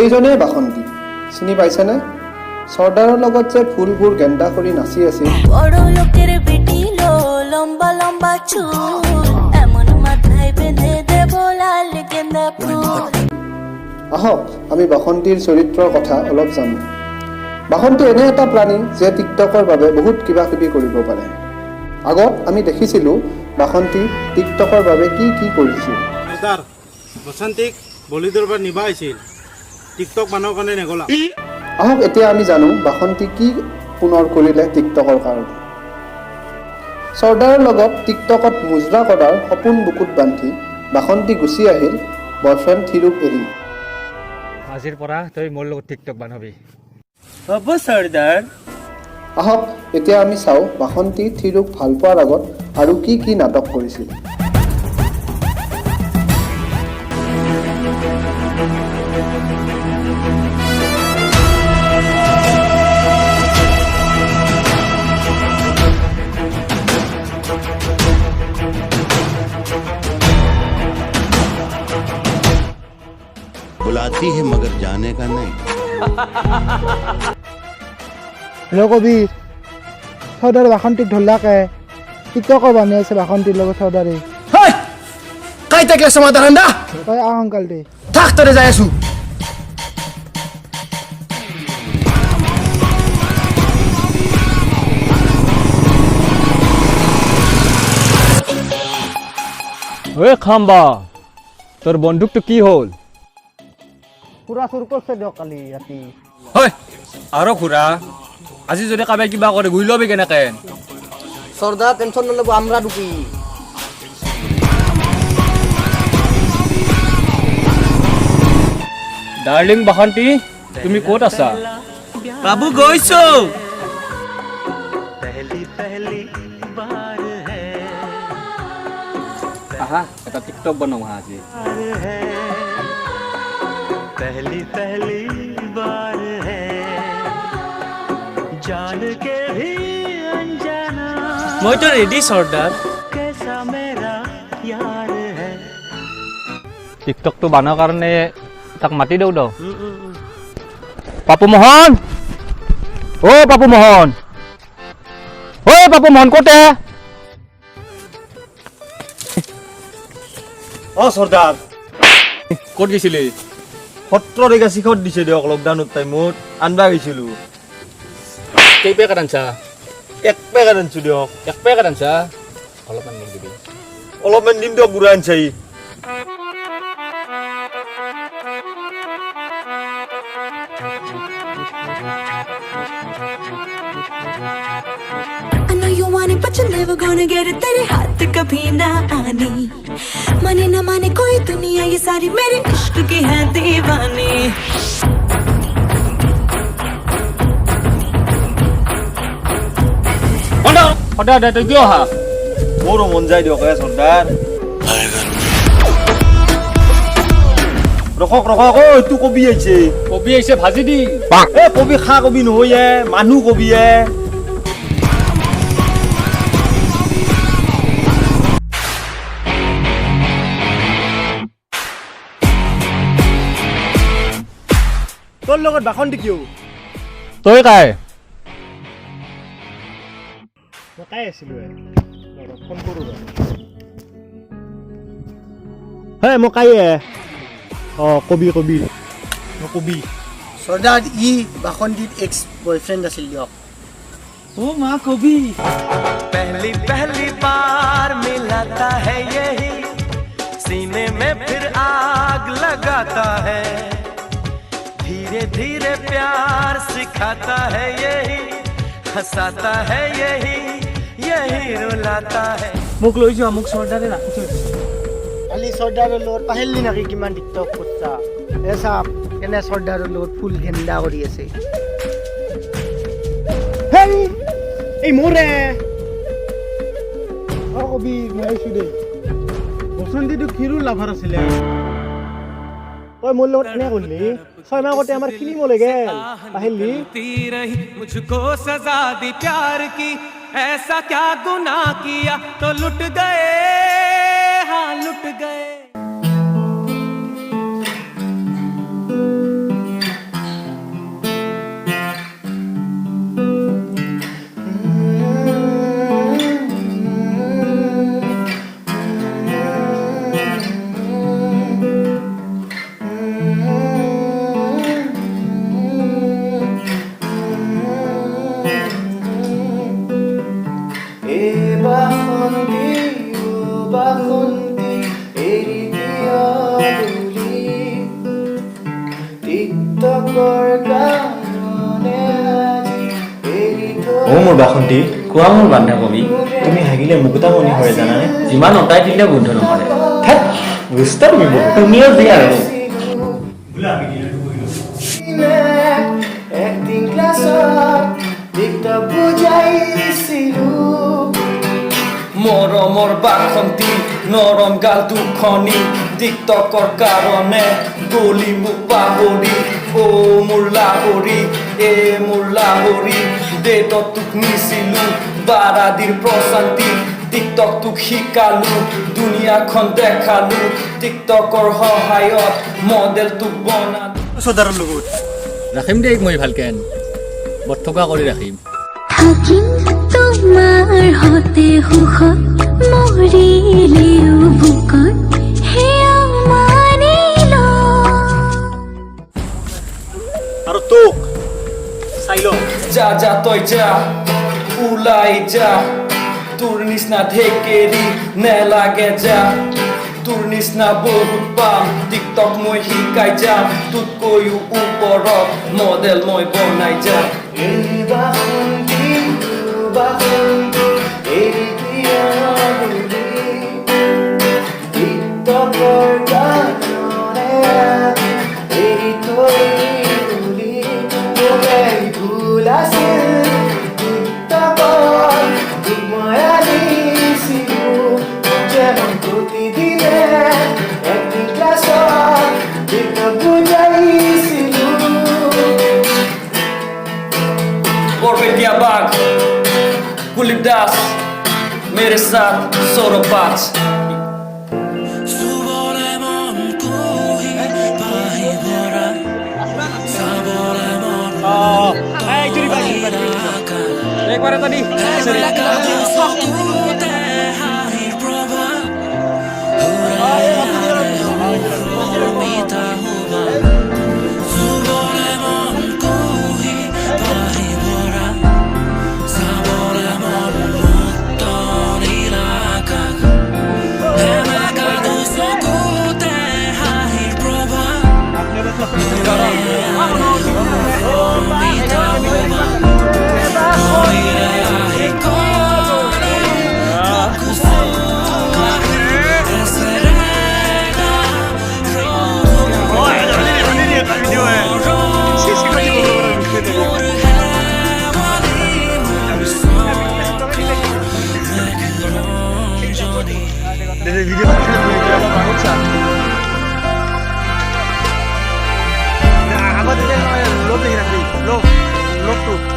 এইজনেই বাসন্তী, চিনি পাইছেনে? চৰ্দাৰৰ লগত যে ফুলবোৰ গেন্দা কৰি নাচি আছিল। বড় লোকের বেটি লো লম্বা লম্বা চুল, এমন মাথায় বেঁধে দেব লাল গেন্দা ফুল। আহক আমি বাসন্তীৰ চৰিত্ৰৰ কথা অলপ জানো। বাসন্তী এনে এটা প্ৰাণী যে টিকটকৰ বাবে বহুত কিবা কিবি কৰিব পাৰে। আগত আমি দেখিছিলোঁ বাসন্তী টিকটকৰ বাবে কি কি কৰিছিল। বসন্তীক বলিদৰবাৰ নিবা আহিছিল, টিকটক মানুহৰ কাৰণে নেগলা। আহক এতিয়া আমি জানো বাসন্তী কি পুনৰ কৰিলে টিকটকৰ কাৰণে। চৰ্দাৰৰ লগত টিকটকত মুজৰা কৰাৰ সপোন বুকুত বান্ধি বাসন্তী গুচি আহিল বয়ফ্ৰেণ্ড থিৰুক এৰি। আজিৰ পৰা তই মোৰ লগত টিকটক বনাবি। হ'ব চৰ্দাৰ। আহক এতিয়া আমি চাওঁ বাসন্তী থিৰুক ভাল পোৱাৰ আগত আৰু কি কি নাটক কৰিছিল। बुलाती है मगर जाने का नहीं। হেল্ল' কবিৰ, চৌধাৰী বাসন্তীক ধৰলাকে টিকটকৰ বানি আছে বাসন্তীৰ লগত চৌধাৰী। কাই থাকলে সমাধান দা তই আহ সোনকাল দে। থাক তৰে যাই আছো। ঐ খাম্বা, তোৰ বন্দুকটো কি হ'ল? পুৰা চুৰ কৰিছে দিয়ক কালি ৰাতি। হয় আৰু খুৰা, আজি যদি কাবাই কিবা কৰে গুই লবি কেনেকে? সৰ্দাৰ টেনশন নলব, আমৰা ঢুকি। ডাৰ্লিং বাসন্তী, তুমি ক'ত আছা? বাবু গৈছো। আহা এটা টিকটক বনাওঁ আহা আজি। মইতো ৰেডি চৰ্দাৰ। টিকটকটো বনোৱাৰ কাৰণে তাক মাতি দিওঁ দ। পাপু মোহন, অ পাপু মোহন, ঐ পাপু মোহন ক'তে? অ চৰ্দাৰ, ক'ত গৈছিলি? সত্ৰ ৰেগা শিখত দিছে দিয়ক লকডাউনৰ টাইমত, আনবা গৈছিলো। কেই পেকেট আনছা? এক পেকেট আনছো দিয়ক। এক পেকেট আনছা? অলপমান মোক দিবি। অলপমান দিম দিয়ক, গুড়া আনছাই। I know you want it, but you're never gonna get it. तेरे हाथ कभी ना आनी, माने ना माने कोई दुनिया, ये सारी मेरे इश्क की है दीवानी। সদায় সদায় তই কিয় অহা? মোৰো মন যায় দিয়ক চৰ্দাৰ। ৰখক ৰখক, ঐ তোৰ কবি আহিছে। কবি আহিছে ভাজি দি। এ কবি খা কবি নহয়, মানুহ কবি। তোৰ লগত বাসন্তী কিয়? তই কাই? মই কাই আছিলো ফোন কৰো। হে মই কাই কবি কবি কবি। সর্দার বাসন্তীর এক্স বয়ফ্রেন্ড আছিল দিয়ক। ও মা কবি। पहली पहली बार मिलाता है यही, सीने में फिर आग लगाता है, धीरे धीरे प्यार सिखाता है यही, हंसाता है यही, यही रुलाता है। মোক লৈ যোৱা, মোক চৰ্দাৰে ৰাখি থৈ দিছে। কালি চৰ্দাৰৰ লগত পাহেলি নাকি কিমান টিকটক কৰিছা? এ চাপ কেনে চৰ্দাৰৰ লগত ফুল গেন্দা কৰি আছে। হেই এই মোৰে অ কবিৰ, মই আহিছো দে। বসন্তীটো ক্ষীৰোৰ লাভাৰ আছিলে। তই মোৰ লগত এনে কৰিলি? 6 মাহ আগতে আমাৰ ফিল্মলৈ গেল পাহেলি। रही मुझको सजा दी प्यार की, ऐसा क्या गुनाह किया तो लुट गए, हाँ लुट गए। অ' মোৰ বাসন্তী কোৱা মোৰ বান্ধাকবি তুমি হাগিলে মুকুতামণি হয় জানানে যিমান অঁতাই দিলে গোন্ধ নমৰে ঠেত বুষ্ট তুমি বহুত তুমিও যি আৰু মৰমৰ বাসন্তী নৰম গাল দুখনি টিকটকৰ কাৰণে গলি মোক পাহৰি অ মোৰ লাহৰি মোৰ লাহৰি ডেটত তোক নিছিলো বাৰাদিৰ প্ৰশান্তি টিকটক তোক শিকালো দুনিয়াখন দেখালো টিকটকৰ সহায়ত মডেল তোক বনালো চৰ্দাৰৰ লগত ৰাখিম দেই মই ভালকেন বৰ্তকা কৰি ৰাখিম থাকিম তোমাৰ হতে সুখত মৰিলেও বুকত সেয়া মানি ল আৰু তোক চাই ল যা যা তই যা ওলাই যা তোৰ নিচিনা ঢেকেৰি নেলাগে যা তোৰ নিচিনা বহুত পাম টিকটক মই শিকাই যাম তোতকৈও ওপৰত মডেল মই বনাই যাম Borbetia Bag, Kulip Das, मेरे साथ सौरभ पाच एक बार tadi আগত লোক দেখি ৰাখবি লোক লোকটো